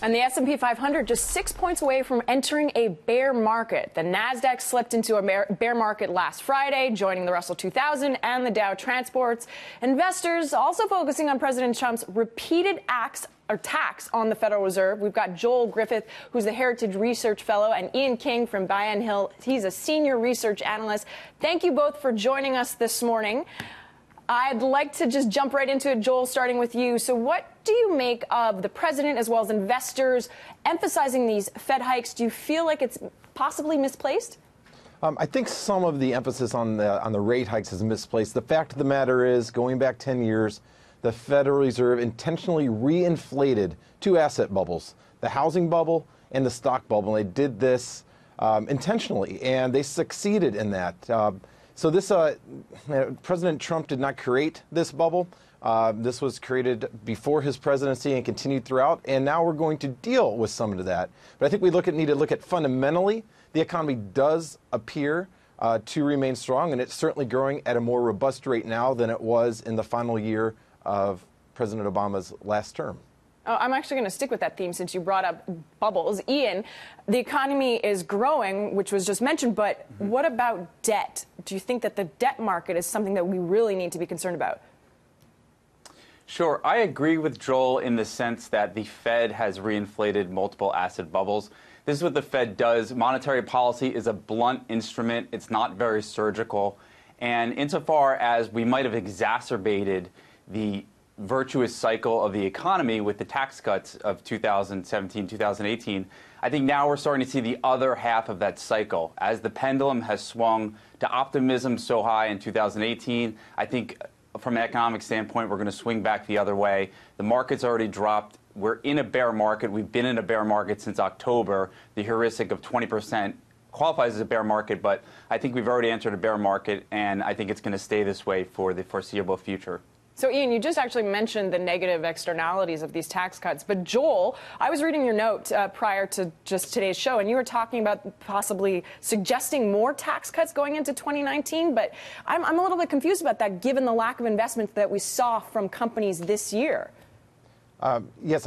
And the S&P 500 just 6 points away from entering a bear market. The Nasdaq slipped into a bear market last Friday, joining the Russell 2000 and the Dow Transports. Investors also focusing on President Trump's repeated attacks on the Federal Reserve. We've got Joel Griffith, who's the Heritage Research Fellow, and Ian King from Banyan. He's a senior research analyst. Thank you both for joining us this morning. I'd like to just jump right into it, Joel, starting with you. So what do you make of the president as well as investors emphasizing these Fed hikes? Do you feel like it's possibly misplaced? I think some of the emphasis on the rate hikes is misplaced. The fact of the matter is, going back 10 years, the Federal Reserve intentionally reinflated two asset bubbles, the housing bubble and the stock bubble. And they did this intentionally, and they succeeded in that. So this, President Trump did not create this bubble. This was created before his presidency and continued throughout, and now we're going to deal with some of that. But I think we need to look at fundamentally, the economy does appear to remain strong, and it's certainly growing at a more robust rate now than it was in the final year of President Obama's last term. Oh, I'm actually going to stick with that theme since you brought up bubbles. Ian, the economy is growing, which was just mentioned, but what about debt? Do you think that the debt market is something that we really need to be concerned about? Sure. I agree with Joel in the sense that the Fed has reinflated multiple asset bubbles. This is what the Fed does. Monetary policy is a blunt instrument. It's not very surgical. And insofar as we might have exacerbated the virtuous cycle of the economy with the tax cuts of 2017, 2018, I think now we're starting to see the other half of that cycle. As the pendulum has swung to optimism so high in 2018, I think from an economic standpoint, we're going to swing back the other way. The market's already dropped. We're in a bear market. We've been in a bear market since October. The heuristic of 20% qualifies as a bear market, but I think we've already entered a bear market, and I think it's going to stay this way for the foreseeable future. So, Ian, you just actually mentioned the negative externalities of these tax cuts. But, Joel, I was reading your note prior to just today's show, and you were talking about possibly suggesting more tax cuts going into 2019. But I'm a little bit confused about that, given the lack of investment that we saw from companies this year. Yes,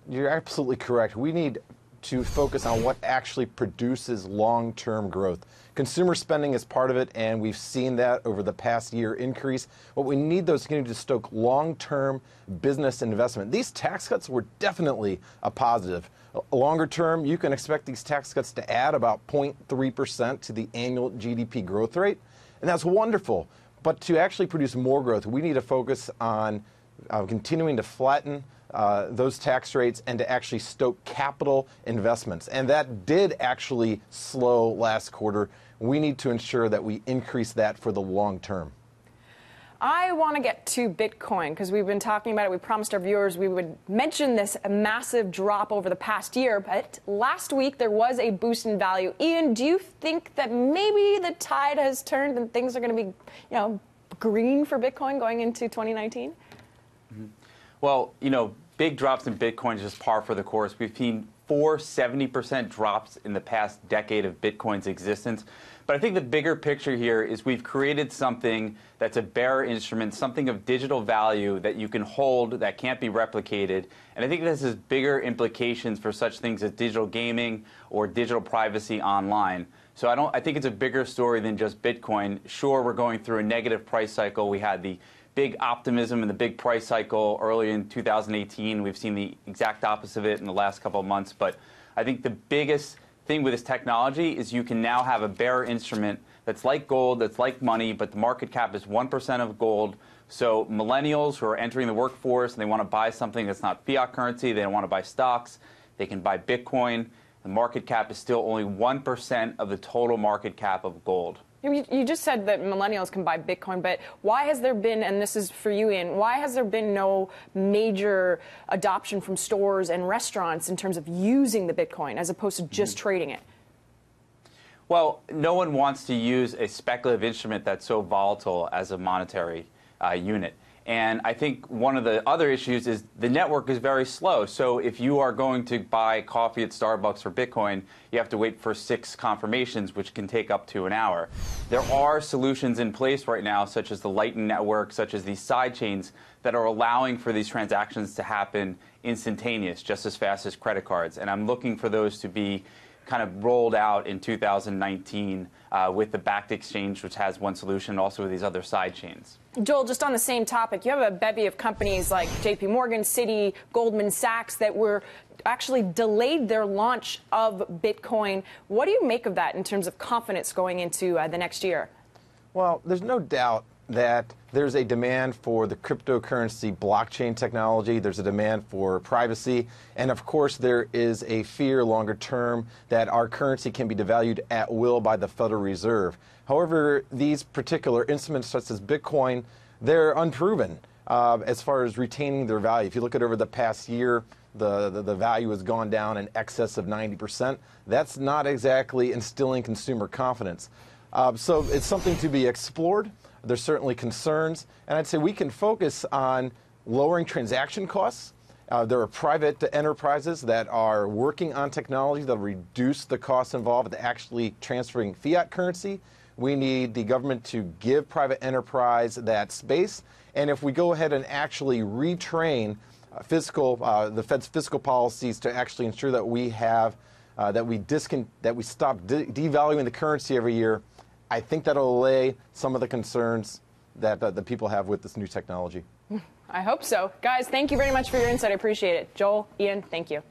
you're absolutely correct. We need to focus on what actually produces long-term growth. Consumer spending is part of it, and we've seen that over the past year increase. What we need, though, is to stoke long-term business investment. These tax cuts were definitely a positive. Longer term, you can expect these tax cuts to add about 0.3% to the annual GDP growth rate, and that's wonderful. But to actually produce more growth, we need to focus on continuing to flatten those tax rates and to actually stoke capital investments. And that did actually slow last quarter. We need to ensure that we increase that for the long term. I want to get to Bitcoin because we've been talking about it. We promised our viewers we would mention this massive drop over the past year. But last week, there was a boost in value. Ian, do you think that maybe the tide has turned and things are going to be, green for Bitcoin going into 2019? Well, big drops in Bitcoin is just par for the course. We've seen 70% drops in the past decade of Bitcoin's existence. But I think the bigger picture here is we've created something that's a bearer instrument, something of digital value that you can hold that can't be replicated. And I think this has bigger implications for such things as digital gaming or digital privacy online. So I think it's a bigger story than just Bitcoin. Sure, we're going through a negative price cycle. We had the big optimism and the big price cycle early in 2018. We've seen the exact opposite of it in the last couple of months. But I think the biggest thing with this technology is you can now have a bearer instrument that's like gold, that's like money, but the market cap is 1% of gold. So millennials who are entering the workforce and they want to buy something that's not fiat currency, they don't want to buy stocks, they can buy Bitcoin. The market cap is still only 1% of the total market cap of gold. You just said that millennials can buy Bitcoin, but why has there been, and this is for you, Ian, why has there been no major adoption from stores and restaurants in terms of using the Bitcoin as opposed to just trading it? Well, no one wants to use a speculative instrument that's so volatile as a monetary unit. And I think one of the other issues is the network is very slow. So if you are going to buy coffee at Starbucks for Bitcoin, you have to wait for 6 confirmations, which can take up to an hour. There are solutions in place right now, such as the Lightning Network, such as these side chains, that are allowing for these transactions to happen instantaneous, just as fast as credit cards. And I'm looking for those to be kind of rolled out in 2019 with the Backed Exchange, which has one solution, and also with these other side chains. Joel, just on the same topic, you have a bevy of companies like JP Morgan, Citi, Goldman Sachs that were actually delayed their launch of Bitcoin. What do you make of that in terms of confidence going into the next year? Well, there's no doubt that there's a demand for the cryptocurrency blockchain technology. There's a demand for privacy. And of course, there is a fear longer term that our currency can be devalued at will by the Federal Reserve. However, these particular instruments, such as Bitcoin, they're unproven as far as retaining their value. If you look at over the past year, the value has gone down in excess of 90%. That's not exactly instilling consumer confidence. So it's something to be explored. There's certainly concerns, and I'd say we can focus on lowering transaction costs. There are private enterprises that are working on technology that will reduce the costs involved with actually transferring fiat currency. We need the government to give private enterprise that space, and if we go ahead and actually retrain the Fed's fiscal policies to actually ensure that we have that we stop devaluing the currency every year, I think that'll allay some of the concerns that the people have with this new technology. I hope so. Guys, thank you very much for your insight. I appreciate it. Joel, Ian, thank you.